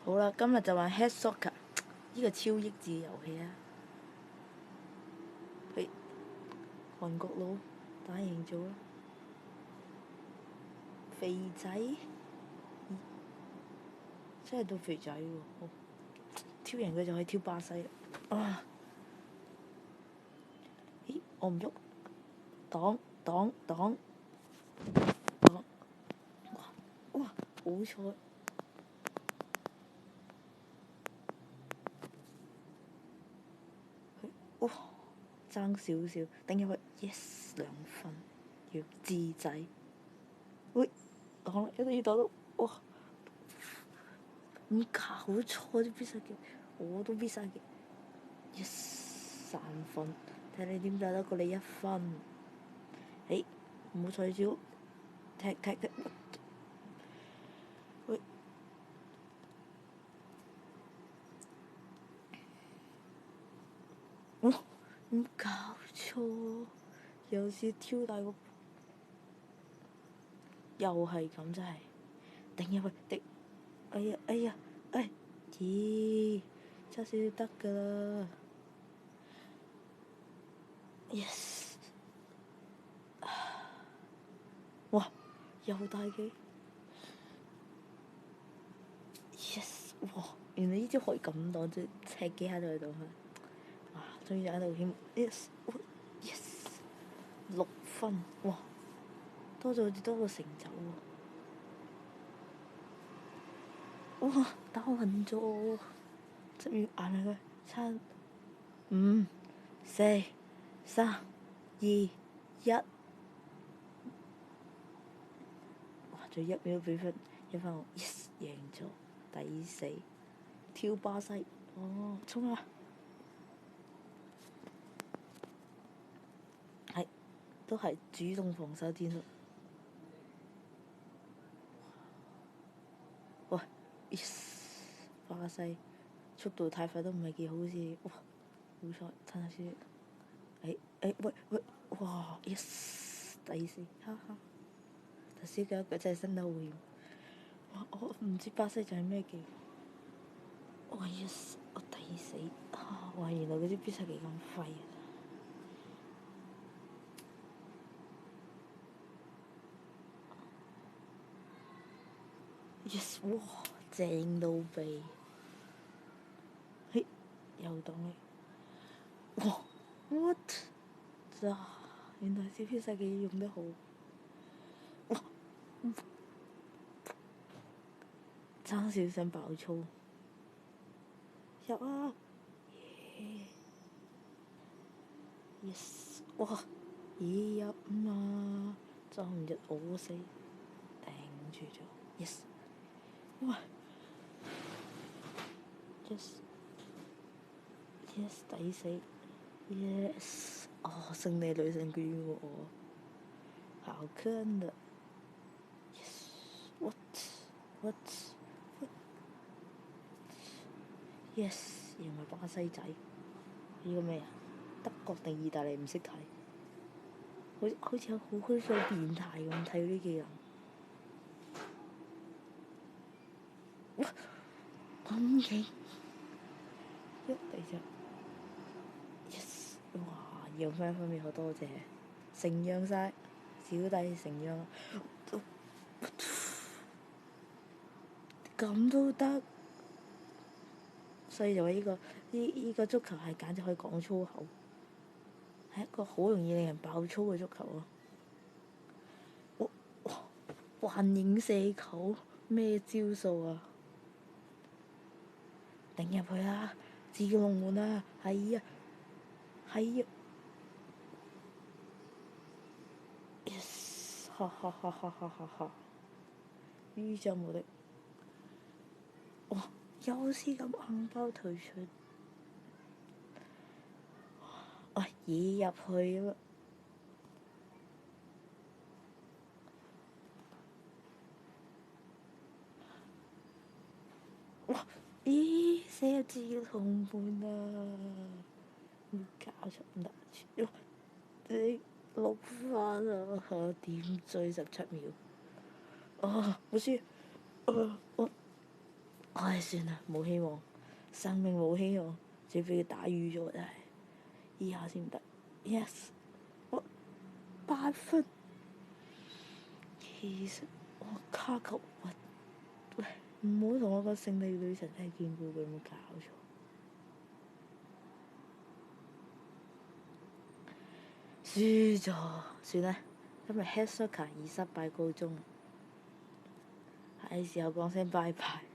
好啦，今日就玩 Head Soccer 呢個超益智遊戲啊！嘿，韓國佬打贏咗啦！肥仔，真係到肥仔喎！挑贏佢就可以挑巴西啦！啊！咦，我唔喐，擋！哇！好彩！哇！爭少少，頂入去 ，yes 2分，弱智仔！喂，擋啦，一定要擋到！哇！唔搞錯啲必殺技，我都必殺技 ，yes 3分，睇你點打得過你1分。誒，唔好取招，踢！喂！哇！唔搞錯，又是挑大個，又係咁真係，頂入去，哎呀，咦，差少少得㗎啦 ，yes，哇，又大機 ，yes，哇，原來呢招可以咁擋啫，赤機喺度喺度嚇，哇，終於喺度險 ，yes， 6分，哇，多咗好似多個成就喎，哇，打暈咗，10秒硬係佢，7、5、4、3、2、1，哇！仲1秒比分1分我 ，yes 贏咗，抵死，挑巴西，哦，衝啊！係，都係主動防守戰術。喂 ，yes， 巴西速度太快都唔係幾好似，哇！好彩撐下先。喂，哇 ，yes， 抵死，哈哈！頭先嗰一腳真係身體好險。哇！我唔知巴西就係咩技。哇 yes， 我抵死啊！哇！原來嗰啲必殺技咁廢啊！yes， 哇！正到痹。嘿，又擋你。哇 ！what？ 原來啲必殺技用得好。哇！爭少想爆粗。入啊 ！yes， 哇！咦入嘛，裝唔入我死，頂住咗 ，yes， 哇 ，yes 抵死 ，yes， 哦，勝利女神眷顧我，好坑的 ，yes，what yes， 原來巴西仔，呢個咩啊？德國定意大利唔識睇，好似好變態咁睇呢技能。哇！咁勁，一嚟就 yes， 哇！讓翻分面好多謝，承讓晒，小弟承讓，咁都得，所以就話呢個足球係簡直可以講粗口，係一個好容易令人爆粗嘅足球咯。哇！幻影射球咩招數啊？頂入去啦！自龍門啊，係啊 ，yes， 哈，於就無敵，哇！又是咁硬包退出，哇！倚入去啊！哇！咦，射入自龍門啊！唔搞錯唔得，你6分啊！我點追17秒？啊！冇輸，唉，算啦，冇希望，生命冇希望，仲要俾佢打瘀咗，真係依下先得。Yes，我8分。其實我卡球，喂，唔好同我個勝利女神睇見過佢，有冇搞錯？輸咗，算啦，今日 Head Soccer 以失敗告終，係時候講聲拜拜。